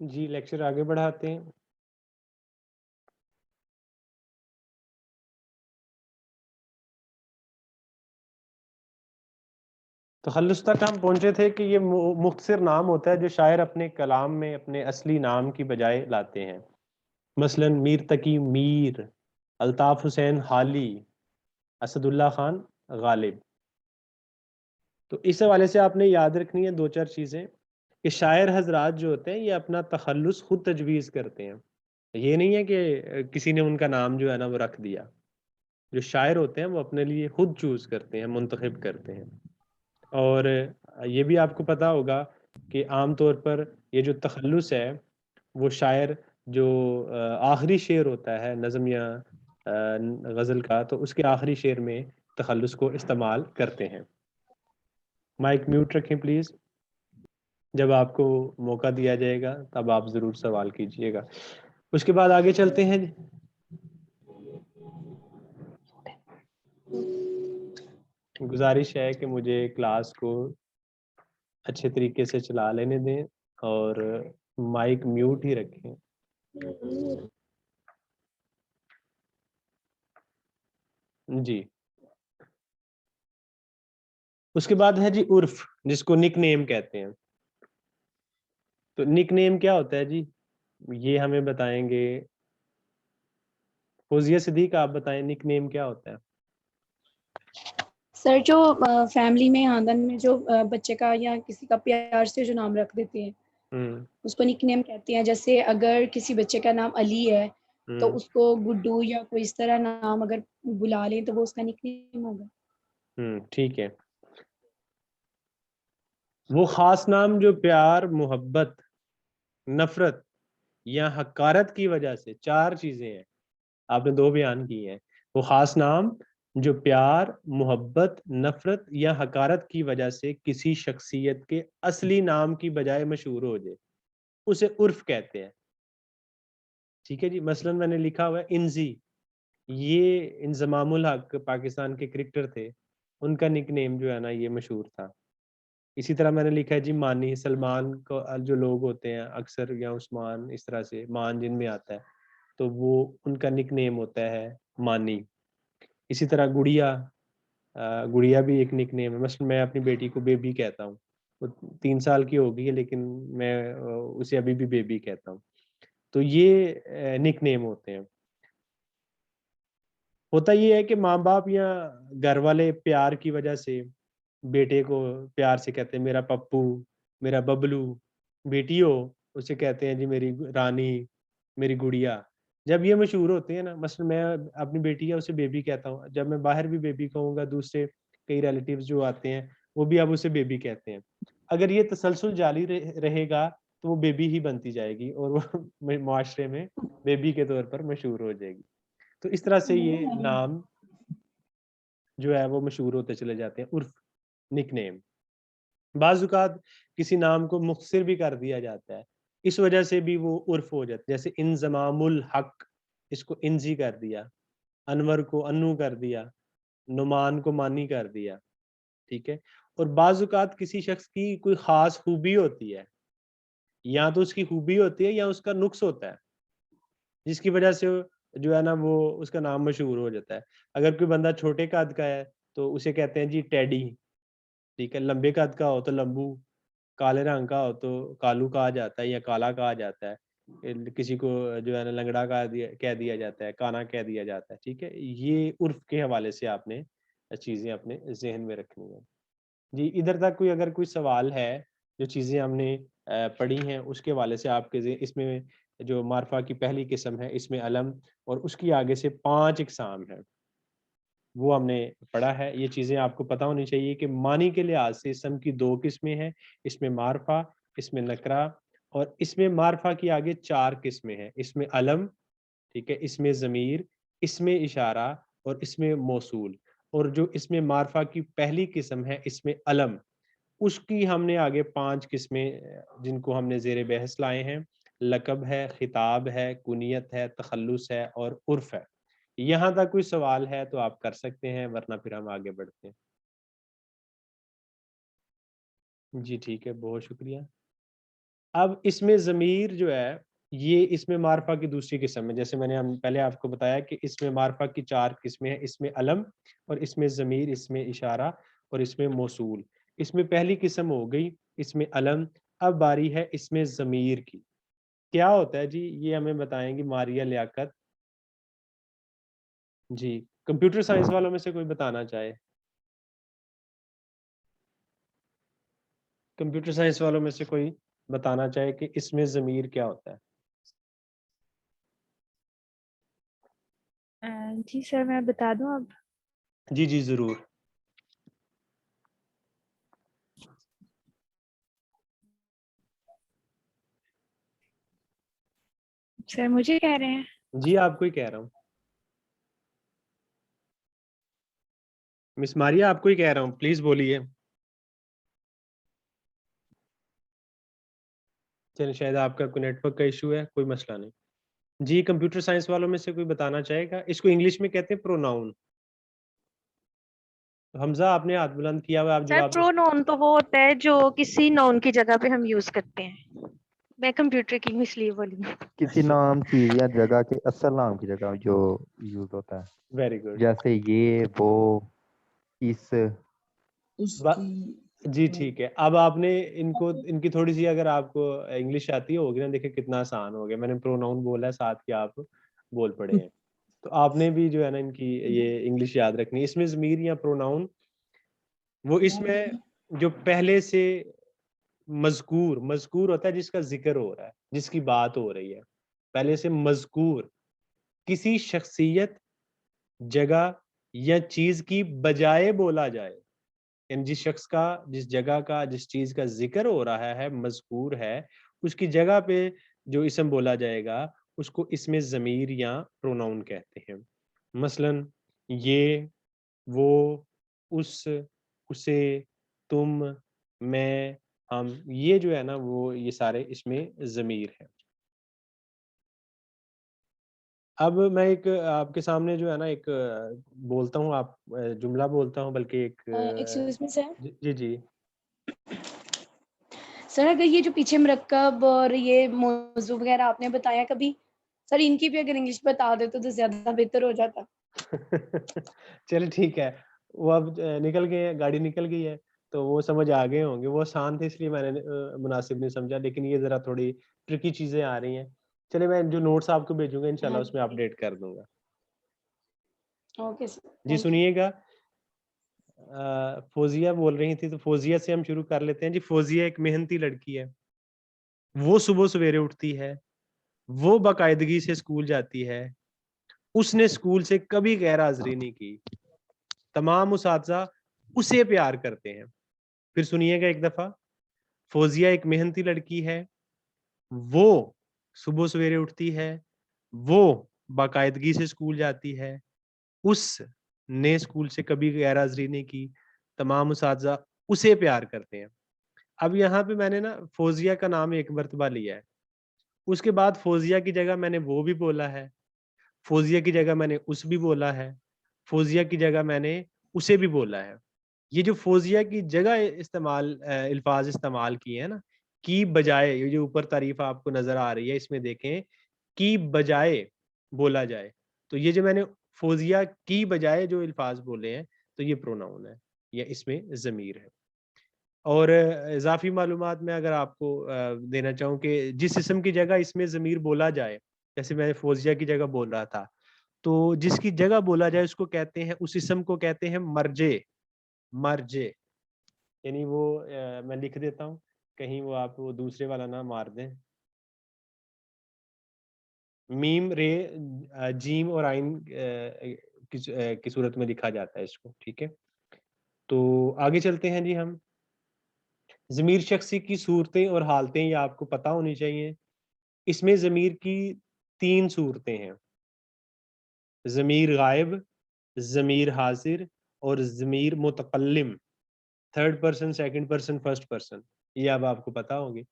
जी, lecture आगे बढ़ाते हैं। तखल्लुस तक हम पहुंचे थे कि ये मुख्तसर नाम होता है जो शायर अपने कलाम में अपने असली नाम की बजाय लाते हैं। मसलन मीर तकी मीर, अल्ताफ हुसैन हाली, असदुल्ला खान गालिब। तो इस हवाले से आपने याद रखनी है दो चार चीज़ें कि शायर हजरात जो होते हैं ये अपना तखल्लुस खुद तजवीज़ करते हैं। ये नहीं है कि किसी ने उनका नाम जो है ना वो रख दिया। जो शायर होते हैं वो अपने लिए खुद चूज़ करते हैं, मुंतखब करते हैं। और ये भी आपको पता होगा कि आम तौर पर ये जो तखल्लुस है वो शायर जो आखिरी शेर होता है नज़्म या गज़ल का, तो उसके आखिरी शेर में तखल्लुस को इस्तेमाल करते हैं। माइक म्यूट रखें प्लीज़। जब आपको मौका दिया जाएगा तब आप ज़रूर सवाल कीजिएगा। उसके बाद आगे चलते हैं। गुजारिश है कि मुझे क्लास को अच्छे तरीके से चला लेने दें और माइक म्यूट ही रखें। जी। उसके बाद है जी उर्फ, जिसको निक नेम कहते हैं। तो निक नेम क्या होता है जी? ये हमें बताएंगे फौजिया सिद्दीक, आप बताएं निक नेम क्या होता है? सर जो फैमिली में खानदान में जो बच्चे का या किसी का प्यार से जो नाम रख देते हैं हम्म। उसको निकनेम कहते हैं। जैसे अगर किसी बच्चे का नाम अली है तो हम्म। उसको गुड्डू या कोई इस तरह नाम अगर बुला लें तो वो उसका निकनेम होगा। ठीक है। वो खास नाम जो प्यार, मोहब्बत, नफरत या हकारत की वजह से, चार चीजें हैं, आपने दो बयान की हैं। वो खास नाम जो प्यार, मोहब्बत, नफरत या हकारत की वजह से किसी शख्सियत के असली नाम की बजाय मशहूर हो जाए, उसे उर्फ कहते हैं। ठीक है जी। मसलन मैंने लिखा हुआ है इंजी, ये इंजमामुल हक पाकिस्तान के क्रिकेटर थे, उनका निकनेम जो है ना ये मशहूर था। इसी तरह मैंने लिखा है जी मानी, सलमान को जो लोग होते हैं अक्सर, या उस्मान, इस तरह से मान जिनमें आता है, तो वो उनका निकनेम होता है मानी। इसी तरह गुड़िया, गुड़िया भी एक निकनेम है। मसलन मैं अपनी बेटी को बेबी कहता हूँ। वो 3 साल की हो गई है लेकिन मैं उसे अभी भी बेबी कहता हूँ। तो ये निकनेम होते हैं। होता ये है कि माँ बाप या घर वाले प्यार की वजह से बेटे को प्यार से कहते हैं मेरा पप्पू, मेरा बबलू। बेटी हो उसे कहते हैं जी मेरी रानी, मेरी गुड़िया। जब ये मशहूर होते हैं ना, मसलन मैं अपनी बेटी है उसे बेबी कहता हूँ, जब मैं बाहर भी बेबी कहूँगा, दूसरे कई रिलेटिव्स जो आते हैं वो भी अब उसे बेबी कहते हैं। अगर ये तसलसल जारी रहेगा तो वो बेबी ही बनती जाएगी और वो मुआशरे में बेबी के तौर पर मशहूर हो जाएगी। तो इस तरह से ये नाम जो है वो मशहूर होते चले जाते हैं, उर्फ, निकनेम। बाज़-औक़ात किसी नाम को मुख़्तसर भी कर दिया जाता है, इस वजह से भी वो उर्फ हो जाता है। जैसे इंज़मामुल हक, इसको इंज़ी कर दिया, अनवर को अन्नू कर दिया, नुमान को मानी कर दिया, ठीक है? और बाज़-औक़ात किसी शख़्स की कोई ख़ास खूबी होती है, या तो उसकी खूबी होती है या उसका नुक्स होता है, जिसकी वजह से जो है ना वो उसका नाम मशहूर हो जाता है। अगर कोई बंदा छोटे कद का है, तो उसे कहते हैं जी टेडी, ठीक है? लंबे कद का हो तो लंबू, काले रंग का हो तो कालू कहा जाता है या काला कहा जाता है। किसी को जो है ना लंगड़ा कह दिया जाता है, काना कह दिया जाता है, ठीक है? ये उर्फ़ के हवाले से आपने चीज़ें अपने ज़हन में रखनी है। जी, इधर तक कोई अगर कोई सवाल है, जो चीज़ें हमने पढ़ी हैं उसके हवाले से आपके इसमें जो मार्फ़ा की पहली किस्म है, इसमें अलम, और उसकी आगे से 5 इक़साम हैं, वो हमने पढ़ा है। ये चीज़ें आपको पता होनी चाहिए कि मानी के लिहाज़ से इस्म की 2 किस्में हैं, इसमें मार्फ़ा, इसमें नकरा, और इसमें मार्फ़ा की आगे 4 किस्में हैं। इसमें अलम, ठीक है? इसमें ज़मीर, इसमें इशारा और इसमें मौसूल। और जो इसमें मार्फ़ा की पहली किस्म है, इसमें अलम, उसकी हमने आगे 5 किस्में जिनको हमने ज़ेर बहस लाए हैं। लक़ब है, ख़िताब है, कुनियत है, तख़ल्लुस है और उर्फ़ है। यहाँ तक कोई सवाल है तो आप कर सकते हैं, वरना फिर हम आगे बढ़ते हैं। जी ठीक है, बहुत शुक्रिया। अब इसमें ज़मीर जो है, ये इसमें मारफा की दूसरी किस्म है। जैसे मैंने हम पहले आपको बताया कि इसमें मारफा की 4 किस्में हैं, इसमें अलम और इसमें ज़मीर, इसमें इशारा और इसमें मौसूल। इसमें पहली किस्म हो गई, इसमें अलम। अब बारी है इसमें ज़मीर की। क्या होता है जी? ये हमें बताएँगी मारिया लियाकत। जी, कंप्यूटर साइंस वालों में से कोई बताना चाहे? कंप्यूटर साइंस वालों में से कोई बताना चाहे कि इसमें ज़मीर क्या होता है? जी सर, मैं बता दूं अब। जी, जी, ज़रूर। सर मुझे कह रहे हैं? जी, आपको ही कह रहा हूँ। मिस मारिया, आपको ही कह रहा हूँ, प्लीज़ बोलिए। चलिए, शायद आपका कोई नेटवर्क का इश्यू है, कोई मसला नहीं। जी, कंप्यूटर साइंस वालों में से कोई बताना चाहेगा? इसको इंग्लिश में कहते हैं प्रोनाउन। हमज़ा, आपने हाथ बुलंद किया हुआ है, आप सर जवाब दे। प्रोनाउन तो वो होता है जो किसी नाउन की जगह पे हम यूज करते हैं। मैं कंप्यूटर की हूँ इसलिए बोली। किसी नाम चीज या जगह के असल नाम की जगह जो यूज होता है, वेरी गुड। जैसे ये, वो, इस। जी, ठीक है। अब आपने इनको इनकी थोड़ी-सी अगर आपको इंग्लिश आती होगी ना, देखिए कितना आसान हो गया। मैंने प्रोनाउन बोला है, साथ ही आप बोल पड़े हैं। तो आपने भी जो है ना इनकी ये इंग्लिश याद रखनी है। इसमें ज़मीर या प्रोनाउन, वो इसमें जो पहले से मज़कूर मज़कूर होता है जिसका ज़िक्र हो रहा है, जिसकी बात हो रही है। पहले से मज़कूर किसी शख्सियत, जगह या चीज़ की बजाय बोला जाए। यानी जिस शख्स का, जिस जगह का, जिस चीज़ का ज़िक्र हो रहा है, मज़कूर है, उसकी जगह पे जो इस्म बोला जाएगा, उसको इसमें ज़मीर या प्रोनाउन कहते हैं। मसलन ये, वो, उस, उसे, तुम, मैं, हम, ये जो है ना वो ये सारे इसमें ज़मीर हैं। अब मैं एक आपके सामने जो है ना एक बोलता हूँ, आप जुमला बोलता हूँ, बल्कि एक एक्सक्यूज़ मी सर। जी, जी। सर अगर ये जो पीछे मरकब और ये मौज़ू वगैरह आपने बताया कभी, सर इनकी भी अगर इंग्लिश बता देते तो ज़्यादा बेहतर हो जाता। चलिए ठीक है। वो अब निकल गए हैं, गाड़ी निकल गई है, तो वो समझ आ गए होंगे। वो आसान थे इसलिए मैंने मुनासिब नहीं समझा, लेकिन ये ज़रा थोड़ी ट्रिकी चीज़ें आ रही हैं। चलिए, मैं जो नोट्स आपको भेजूँगा हाँ इंशाल्लाह उसमें जी। अपडेट कर दूँगा। ओके सर, जी, थैंक यू। सुनिएगा। फ़ौज़िया बोल रही थी, तो फ़ौज़िया से हम शुरू कर लेते हैं। जी, फ़ौज़िया एक मेहनती लड़की है। वो सुबह सवेरे उठती है, वो बाकायदगी से स्कूल जाती है, उसने स्कूल से कभी गैर हाज़िरी नहीं की। तमाम उसातिज़ा उसे प्यार करते हैं। फिर सुनिएगा एक दफ़ा। फ़ौज़िया एक मेहनती लड़की है, वो सुबह सवेरे उठती है, वो बाकायदगी से स्कूल जाती है, उसने स्कूल से कभी गैर हाज़िरी नहीं की, तमाम उसातिज़ा उसे प्यार करते हैं। अब यहाँ पे मैंने ना फ़ौज़िया का नाम एक मर्तबा लिया है, उसके बाद फ़ौज़िया की जगह मैंने वो भी बोला है, फ़ौज़िया की जगह मैंने उस भी बोला है, फ़ौज़िया की जगह मैंने उसे भी बोला है। ये जो फ़ौज़िया की जगह इस्तेमाल अल्फ़ाज़ इस्तेमाल किए हैं ना, की बजाय, ये जो ऊपर तारीफ़ आपको नज़र आ रही है, इसमें देखें, की बजाय बोला जाए। तो ये जो मैंने फ़ौज़िया की बजाय जो अल्फ़ाज़ बोले हैं, तो ये प्रोनाउन है, या इसमें ज़मीर है। और इज़ाफ़ी मालूमात में अगर आपको देना चाहूँ कि जिस इस्म की जगह इसमें ज़मीर बोला जाए, जैसे मैं फ़ौज़िया की जगह बोल रहा था, तो जिसकी जगह बोला जाए उसको कहते हैं, उस इस्म को कहते हैं मर्जे, मर्जे। यानी वो मैं लिख देता हूँ, कहीं वो आप वो दूसरे वाला ना मार दें। मीम, रे, जीम और आइन की सूरत में लिखा जाता है इसको, ठीक है? तो आगे चलते हैं जी हम। ज़मीर शख़्सी की सूरतें और हालतें ये आपको पता होनी चाहिए। इसमें ज़मीर की 3 सूरतें हैं। ज़मीर गायब, ज़मीर हाज़िर और ज़मीर मुतकल्लिम। Third person, second person, first person, ये अब आपको पता होंगे।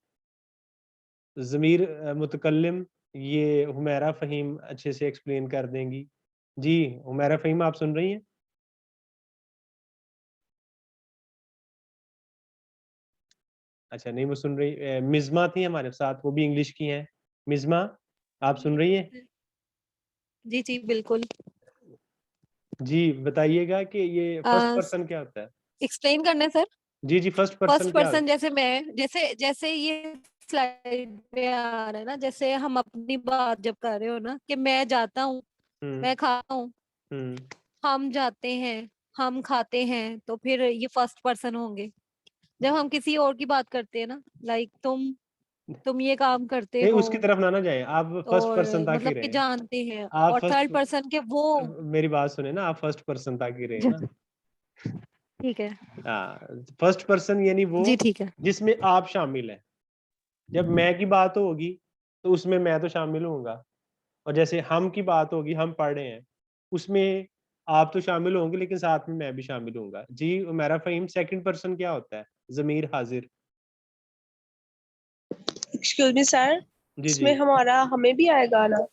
ज़मीर मुतकल्लिम, ये हुमैरा फ़हीम अच्छे से एक्सप्लेन कर देंगी। जी, हुमैरा फ़हीम, आप सुन रही हैं? अच्छा नहीं वो सुन रही। मिज़मा थी हमारे साथ, वो भी इंग्लिश की हैं। मिज़मा आप सुन रही हैं? जी जी बिल्कुल। जी बताइएगा कि ये फर्स्ट पर्सन क्या होता है? एक्सप्लेन करना सर। जी जी फर्स्ट फर्स्ट पर्सन क्या होता पर्सन जैसे मैं, जैसे जैसे ये स्लाइड पे आ रहा है ना, जैसे हम अपनी बात जब कर रहे हो ना कि मैं जाता हूँ, है? मैं खाता हूँ, हम जाते हैं, हम खाते हैं, तो फिर ये फर्स्ट पर्सन होंगे। जब हम किसी और की बात करते हैं ना, लाइक तुम ये काम करते नहीं हो, उसकी तरफ ना जाए, आप फर्स्ट और पर्सन तक ही मतलब कि रहे। जानते हैं, आप और फर्स्ट, थर्ड पर्सन के वो। मेरी बात सुने ना, आप फर्स्ट पर्सन तक ही रहे ना। ठीक है फर्स्ट पर्सन यानी वो जी, ठीक है। जिसमें आप शामिल हैं। जब मैं की बात होगी तो उसमें मैं तो शामिल होऊंगा, और जैसे हम की बात होगी, हम पढ़ रहे हैं, उसमें आप तो शामिल होंगे लेकिन साथ में मैं भी शामिल होऊंगा। जी उमेरा फहीम सेकंड पर्सन क्या होता है? ज़मीर हाजिर। एक्सक्यूज मी सर, जी जी इसमें हमारा हमें भी आएगा ना?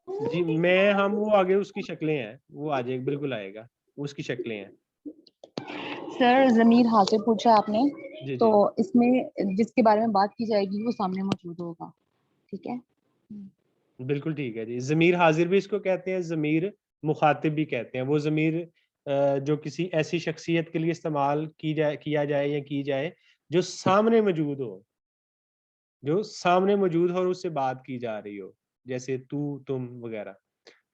जी मैं हम वो आगे उसकी शक्लें हैं, वो आ जाएगा, बिल्कुल आएगा, उसकी शक्लें हैं। सर ज़मीर हाजिर पूछा आपने, जी तो जी इसमें जिसके बारे में बात की जाएगी वो सामने मौजूद होगा, ठीक है। बिल्कुल ठीक है जी। ज़मीर हाजिर भी इसको कहते हैं, ज़मीर मुखातिब भी कहते हैं। वो ज़मीर जो किसी ऐसी शख्सियत के लिए इस्तेमाल किया जाए या की जाए जो सामने मौजूद हो, जो सामने मौजूद हो और उससे बात की जा रही हो, जैसे तू, तुम वगैरह।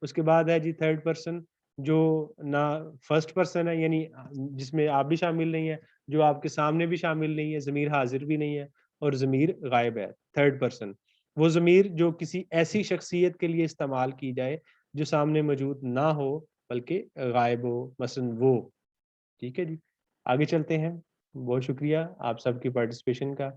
उसके बाद है जी थर्ड पर्सन, जो ना फर्स्ट पर्सन है, यानी जिसमें आप भी शामिल नहीं है, जो आपके सामने भी शामिल नहीं है, ज़मीर हाजिर भी नहीं है, और ज़मीर गायब है। थर्ड पर्सन वो ज़मीर जो किसी ऐसी शख्सियत के लिए इस्तेमाल की जाए जो सामने मौजूद ना हो बल्कि गायब हो, मसलन वो। ठीक है जी, आगे चलते हैं। बहुत शुक्रिया आप सबकी पार्टिसिपेशन का।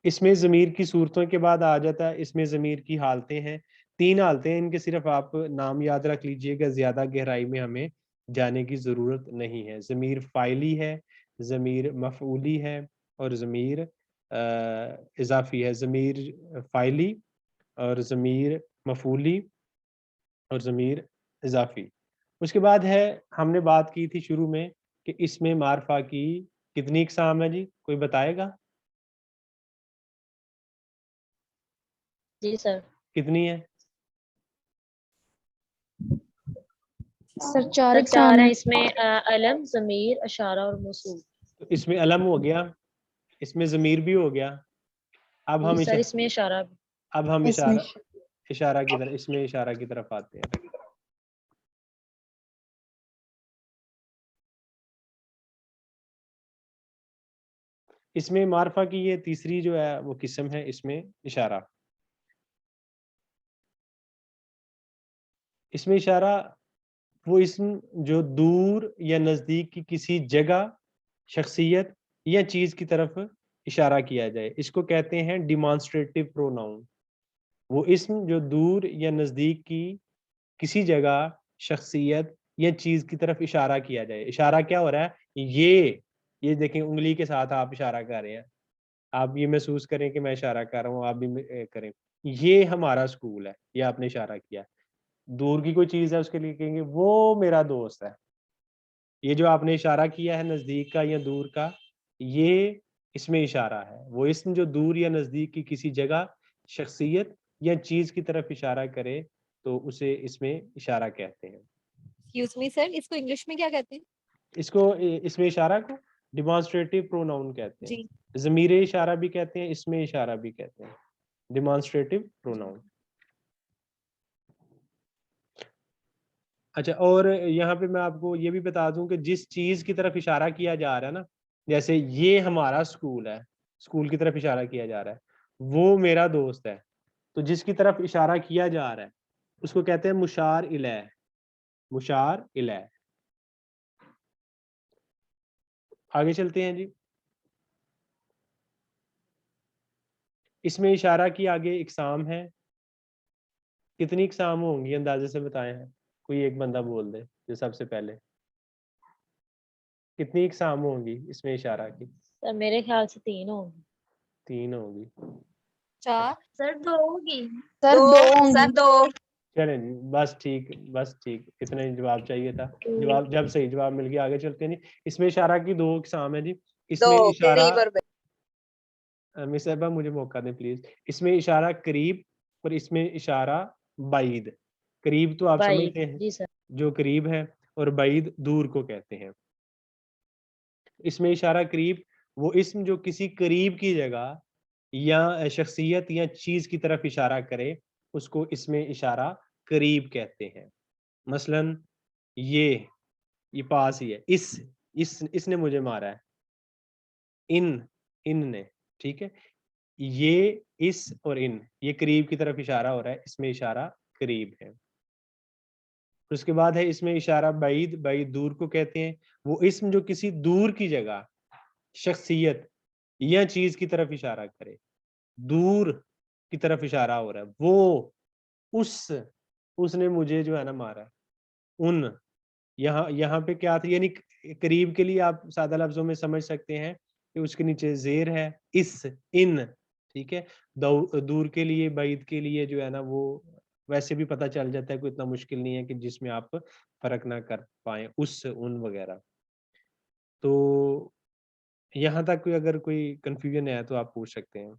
इसमें ज़मीर की सूरतों के बाद आ जाता है, इसमें ज़मीर की हालतें हैं। 3 हालतें हैं, इनके सिर्फ आप नाम याद रख लीजिएगा, ज़्यादा गहराई में हमें जाने की ज़रूरत नहीं है। ज़मीर फ़ाइली है, ज़मीर मफ़ऊली है, और ज़मीर इज़ाफ़ी है। ज़मीर फ़ाइली और ज़मीर मफ़ऊली और ज़मीर इज़ाफ़ी। उसके बाद है, हमने बात की थी शुरू में कि इसमें मारफ़ा की कितनी इक़साम है जी? कोई बताएगा? जी सर। कितनी है? सर 4 सर एग्जाम 4 है। है इसमें, अलम, ज़मीर, इशारा और मौसूल। तो इसमें अलम हो गया, इसमें ज़मीर भी हो गया। अब जी हम सर, इसमें इशारा भी। अब हम इसमें इशारा की तरफ, इसमें इशारा की तरफ आते हैं। इसमें मारफा की ये तीसरी जो है वो किस्म है, इसमें इशारा। इसमें इशारा वो इसम जो दूर या नज़दीक की किसी जगह, शख्सियत या चीज़ की तरफ इशारा किया जाए, इसको कहते हैं डिमॉन्स्ट्रेटिव प्रोनाउन। वो इसम जो दूर या नज़दीक की किसी जगह, शख्सियत या चीज़ की तरफ इशारा किया जाए। इशारा क्या हो रहा है? ये देखें, उंगली के साथ आप इशारा कर रहे हैं। आप ये महसूस करें कि मैं इशारा कर रहा हूँ, आप भी करें। ये हमारा स्कूल है, ये आपने इशारा किया। दूर की कोई चीज़ है उसके लिए कहेंगे वो मेरा दोस्त है। ये जो आपने इशारा किया है नज़दीक का या दूर का, ये इसमें इशारा है। वो इसम जो दूर या नज़दीक की किसी जगह, शख्सियत या चीज़ की तरफ इशारा करे तो उसे इसमें इशारा कहते हैं। एक्सक्यूज मी सर, इसको इंग्लिश में क्या कहते हैं? इसमें इशारा को डिमॉन्स्ट्रेटिव प्रोनाउन कहते हैं। जी ज़मीरे इशारा भी कहते हैं, इसमें इशारा भी कहते हैं, डिमॉन्स्ट्रेटिव प्रोनाउन। अच्छा, और यहाँ पे मैं आपको ये भी बता दूं कि जिस चीज़ की तरफ इशारा किया जा रहा है ना, जैसे ये हमारा स्कूल है, स्कूल की तरफ इशारा किया जा रहा है, वो मेरा दोस्त है, तो जिसकी तरफ इशारा किया जा रहा है उसको कहते हैं मुशार इलैह। मुशार इलैह। आगे चलते हैं जी। इसमें इशारा की आगे इकसाम है। कितनी इकसाम होंगी अंदाजे से बताएं हैं? कोई एक बंदा बोल दे जो सबसे पहले। कितनी इकसाम होंगी इसमें इशारा की? सर मेरे ख्याल से 3 होंगी। 3 होगी। 4। सर 2 होगी। सर 2 होंगी। सर 2। चलें जी, बस ठीक, बस ठीक, इतना ही जवाब चाहिए था। जवाब जब सही जवाब मिल गया, आगे चलते हैं जी। इसमें इशारा की 2 इकसाम है जी। इसमें दो इशारा करीब और मिस साहिबा मुझे मौका दें प्लीज। इसमें इशारा करीब और इसमें इशारा बाईद। करीब तो आप बाईद, समझते हैं जी सर। जो करीब है, और बाईद दूर को कहते हैं। इसमें इशारा करीब वो इस्म जो किसी करीब की जगह या शख्सियत या चीज की तरफ इशारा करे, उसको इसमें इशारा करीब कहते हैं। मसलन ये पास ही है, इसने मुझे मारा है, इन ने, ठीक है। ये, इस और इन, ये करीब की तरफ इशारा हो रहा है, इसमें इशारा करीब है। उसके बाद है इसमें इशारा बाईद। बाईद दूर को कहते हैं। वो इस्म जो किसी दूर की जगह, शख्सियत या चीज की तरफ इशारा करे, दूर की तरफ इशारा हो रहा है, वो, उसने मुझे जो है ना मारा, उन, यहाँ पे क्या था, यानी करीब के लिए आप सादा लफ्जों में समझ सकते हैं कि उसके नीचे जेर है, इस, इन, ठीक है। दूर के लिए, बाईद के लिए जो है ना वो वैसे भी पता चल जाता है, कोई इतना मुश्किल नहीं है कि जिसमें आप फर्क ना कर पाए, उस, उन वगैरह। तो यहाँ तक कोई अगर कोई कंफ्यूजन है तो आप पूछ सकते हैं।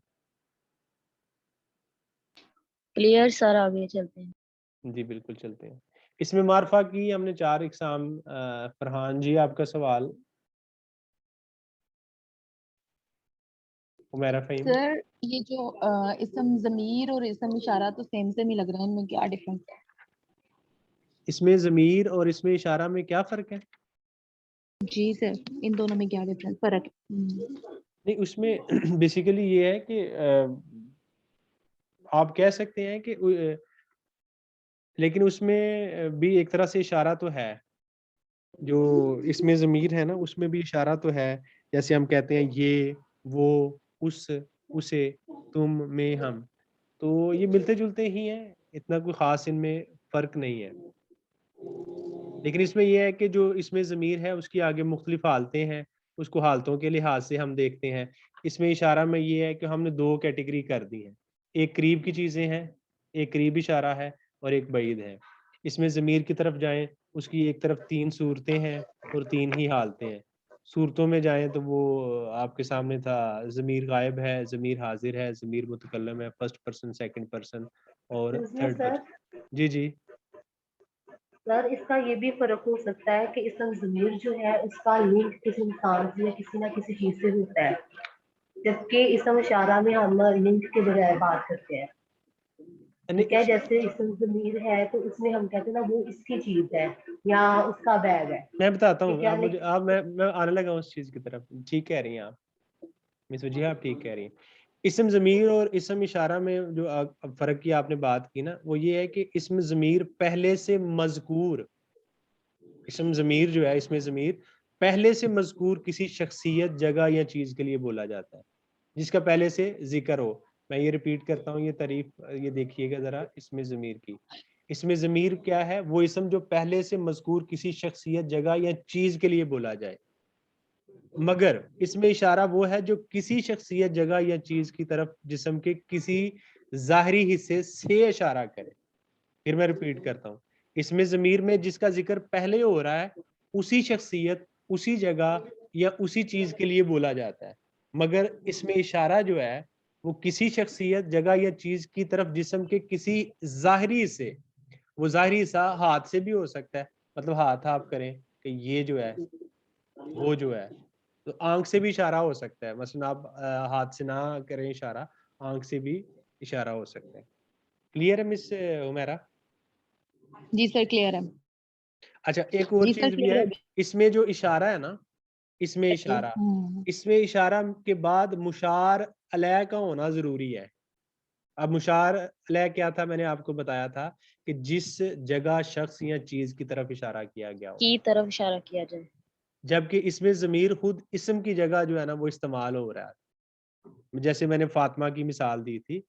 क्लियर सर, आगे चलते हैं। जी बिल्कुल चलते हैं। इसमें मार्फा की हमने 4 इकसाम। फरहान जी आपका सवाल। उमैरा फहीम। सर ये जो इसम ज़मीर और इसम इशारा तो सेम सेम ही लग रहा है, इनमें क्या डिफरेंस है? इसमें ज़मीर और इसमें इशारा में क्या फ़र्क है? जी सर, इन दोनों में क्या डिफरेंस फर्क है? नहीं, उसमें बेसिकली ये है कि आप कह सकते हैं कि लेकिन उसमें भी एक तरह से इशारा तो है। जो इसमें ज़मीर है ना, उसमें भी इशारा तो है। जैसे हम कहते हैं ये, वो, उस, उसे, तुम, में, हम। तो ये मिलते-जुलते ही हैं, इतना कोई ख़ास इनमें फ़र्क नहीं है। लेकिन इसमें ये है कि जो इसमें ज़मीर है उसकी आगे मुख्तलिफ हालतें हैं, उसको हालतों के लिहाज से हम देखते हैं। इसमें इशारा में ये है कि हमने 2 कैटेगरी कर दी हैं, एक करीब की चीज़ें हैं, एक करीब इशारा है और एक बईद है। इसमें ज़मीर की तरफ जाएँ, उसकी एक तरफ 3 सूरतें हैं और 3 ही हालतें हैं। सूरतों में जाएँ तो वो आपके सामने था, ज़मीर गायब है, ज़मीर हाज़िर है, ज़मीर मुतकल्लम है, फर्स्ट पर्सन, सेकंड पर्सन और थर्ड पर्सन। जी, जी। सर इसका ये भी फर्क हो सकता है कि इसम ज़मीर जो है उसका लिंक किसी इंसान से या किसी ना किसी चीज से होता है, जबकि इसम इशारा में हम लिंक के बजाय बात करते हैं। ठीक है, जैसे इसम ज़मीर है तो उसमें हम कहते हैं ना वो इसकी चीज है या उसका बैग है। मैं बताता हूँ, ठीक है, आप मुझे आप मैं आने लगा उस चीज़ की तरफ। ठीक कह रही हैं आप, मिस वजीहा, आप ठीक कह रही हैं। इस्म ज़मीर और इस्म इशारा में जो फ़र्क की आपने बात की ना, वो ये है कि इस्म ज़मीर पहले से मज़कूर, इस्म ज़मीर जो है, इसमें ज़मीर पहले से मज़कूर किसी शख्सियत, जगह या चीज़ के लिए बोला जाता है, जिसका पहले से ज़िक्र हो। मैं ये रिपीट करता हूँ, ये तारीफ ये देखिएगा ज़रा इसमें ज़मीर की। इसमें ज़मीर क्या है? वो इस्म जो पहले से मज़कूर किसी शख्सियत, जगह या चीज़ के लिए बोला जाए। मगर इसमें इशारा वो है जो किसी शख्सियत, जगह या चीज़ की तरफ जिस्म के किसी ज़ाहिरी हिस्से से इशारा करे। फिर मैं रिपीट करता हूँ, इसमें ज़मीर में जिसका जिक्र पहले हो रहा है, उसी शख्सियत, उसी जगह या उसी चीज़ के लिए बोला जाता है। मगर इसमें इशारा जो है, वो किसी शख्सियत, जगह या चीज़ की तरफ जिस्म के किसी ज़ाहिरी हिस्से, वो ज़ाहिरी हिस्सा हाथ से भी हो सकता है, मतलब हाथ आप करें कि ये जो है, वो जो है, तो आँख से भी इशारा हो सकता है। मसलन आप हाथ से ना करें इशारा, आँख से भी इशारा हो सकता है। क्लियर है मिस हुमैरा? जी सर क्लियर है। अच्छा, एक और जी सर चीज़ भी क्लियर है, है। इसमें जो इशारा है ना, इसमें इशारा, इसमें इशारा के बाद मुशार अलैह का होना ज़रूरी है। अब मुशार अलैह क्या था, मैंने आपको बताया था कि जिस जगह, शख्स या चीज़ की तरफ इशारा किया गया हो। की तरफ इशारा किया जाए। जबकि इसमें ज़मीर खुद इस्म की जगह जो है ना वो इस्तेमाल हो रहा है। जैसे मैंने फातिमा की मिसाल दी थी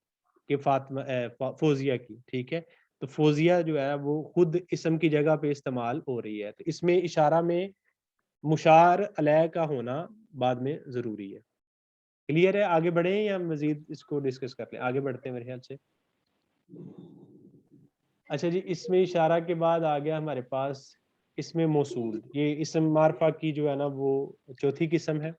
कि फातिमा फौजिया की, ठीक है, तो फौजिया जो है वो खुद इस्म की जगह पे इस्तेमाल हो रही है। तो इसमें इशारा में मुशार अलैह का होना बाद में ज़रूरी है। क्लियर है? आगे बढ़े या मज़ीद इसको डिस्कस कर लें? आगे बढ़ते हैं मेरे ख्याल से। अच्छा जी, इसमें इशारा के बाद आ गया हमारे पास इसमें मौसूल। ये इस्म मारफा की जो है ना वो चौथी किस्म है।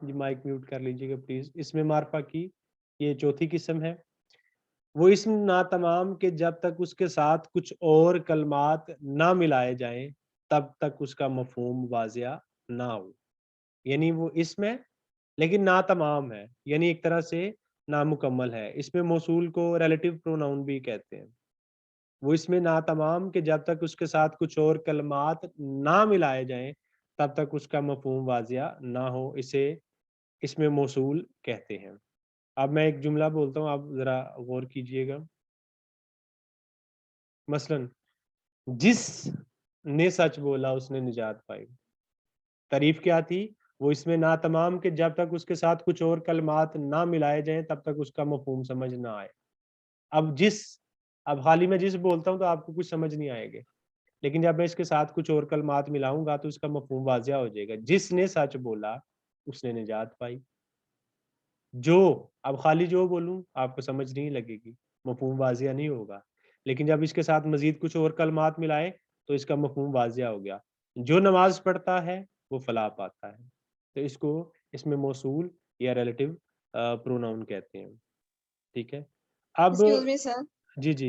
जी माइक म्यूट कर लीजिएगा प्लीज। इसमें मारफा की ये चौथी किस्म है। वो इसम ना तमाम के जब तक उसके साथ कुछ और कलमात ना मिलाए जाएं तब तक उसका मफहूम वाजिया ना हो। यानी वो इसम है लेकिन ना तमाम है, यानी एक तरह से नामुकम्मल है। इसमें मौसूल को रिलेटिव प्रोनाउन भी कहते हैं। वो इसमें ना तमाम के जब तक उसके साथ कुछ और कलमात ना मिलाए जाएं तब तक उसका मफहूम वाजिया ना हो, इसे इसमें मौसूल कहते हैं। अब मैं एक जुमला बोलता हूँ, आप जरा गौर कीजिएगा। मसलन जिसने सच बोला उसने निजात पाई। तारीफ क्या थी? वो इसमें ना तमाम के जब तक उसके साथ कुछ और कलमात ना मिलाए जाएं तब तक उसका मफहूम समझ ना आए। अब खाली मैं जिस बोलता हूँ तो आपको कुछ समझ नहीं आएगा, लेकिन जब मैं इसके साथ कुछ और कलमात मिलाऊंगा तो उसका मफहूम वाजिया हो जाएगा। जिसने सच बोला उसने निजात पाई। अब खाली जो बोलूं आपको समझ नहीं लगेगी, मफहूम वाजिया नहीं होगा, लेकिन जब इसके साथ मजीद कुछ और कलमात मिलाए तो इसका मफहूम वाजिया हो गया। जो नमाज पढ़ता है वो फलाह पाता है। तो इसको इसमें मौसूल या रिलेटिव प्रोनाउन कहते हैं। ठीक है। अब एक्सक्यूज मी सर, जी जी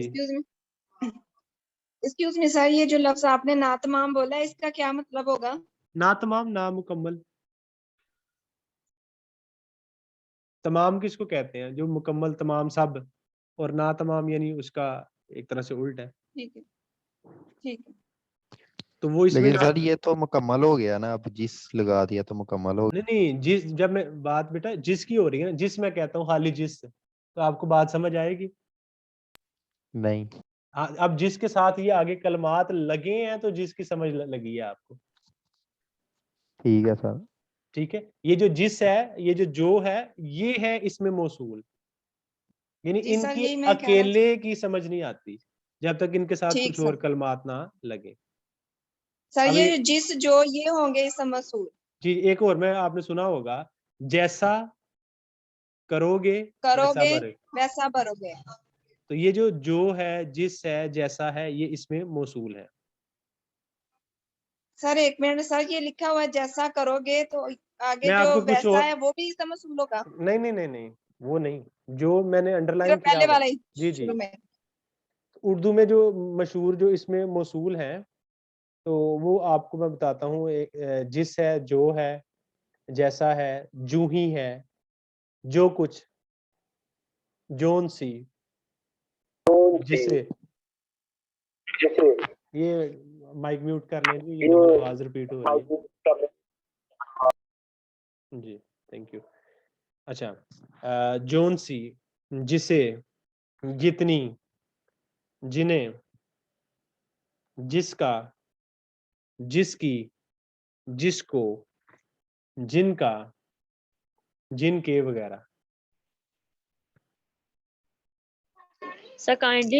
एक्सक्यूज मी सर, ये जो लफ्ज आपने ना तमाम बोला है इसका क्या मतलब होगा? ना तमाम ना मुकम्मल। तमाम किसको कहते हैं? जो मुकम्मल तमाम सब, और ना तमाम यानी उसका एक तरह से उल्ट है। ठीक है, ठीक है। तो वो इसमें लेकिन सर ये तो मुकम्मल हो गया ना, अब जिस लगा दिया तो मुकम्मल हो नहीं नहीं, जिस जब मैं बात बेटा जिसकी हो रही है ना, जिस मैं कहता हूँ खाली जिस, तो आपको बात समझ आएगी। नहीं। हाँ, अब जिसके साथ ये आगे कलमात लगे हैं तो जिसकी समझ लगी है आपको। ठीक है सर। ठीक है। ये जो जिस है, ये जो है, ये है इसमें मौसूल, यानी जी सर, इनकी यही मैं कह रहा अकेले की समझ नहीं आती जब तक इनके साथ ठीक कुछ सर। और कलमात ना लगे। सर अब ये जिस जो ये होंगे इसम मसूल। जी एक और, मैं आपने सुना होगा, जैसा करोगे वैसा करोगे भरोगे। वैसा भरोगे। तो ये जो है, जिस है, जैसा है, ये इसमें मौसूल है। सर एक मिनट सर, ये लिखा हुआ है जैसा करोगे, तो आगे मैं जो आपको कुछ वैसा और, है वो भी इसम मसूल होगा? नहीं नहीं नहीं नहीं, वो नहीं, जो मैंने अंडरलाइन सिर्फ किया पहले हुआ वाला है। ही जी जी, शुरू में? उर्दू में जो मशहूर जो इसमें मौसूल हैं, तो वो आपको मैं बताता हूँ। जिस है, जो है, जैसा है, जू ही है, जो कुछ, जोन सी, जिसे, ये माइक म्यूट कर लें जी, ये आवाज रिपीट हो रही है जी। Thank you. अच्छा, जोन सी, जिसे, जितनी, जिन्हें, जिसका, जिसकी, जिसको, जिनका, जिनके वगैरह। Sir kindly